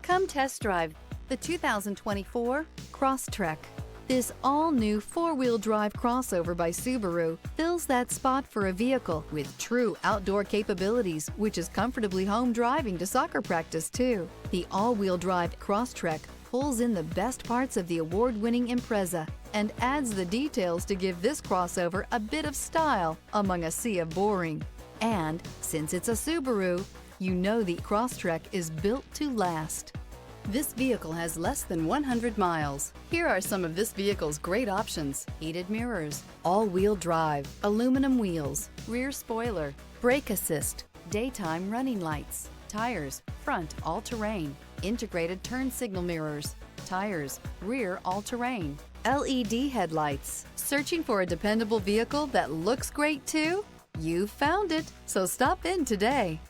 Come test drive the 2024 Crosstrek. This all-new four-wheel drive crossover by Subaru fills that spot for a vehicle with true outdoor capabilities, which is comfortably home driving to soccer practice too. The all-wheel drive Crosstrek pulls in the best parts of the award-winning Impreza and adds the details to give this crossover a bit of style among a sea of boring. And since it's a Subaru, you know the Crosstrek is built to last. This vehicle has less than 100 miles. Here are some of this vehicle's great options: heated mirrors, all-wheel drive, aluminum wheels, rear spoiler, brake assist, daytime running lights, tires, front all-terrain, integrated turn signal mirrors, tires, rear all-terrain, LED headlights. Searching for a dependable vehicle that looks great too? You found it, so stop in today.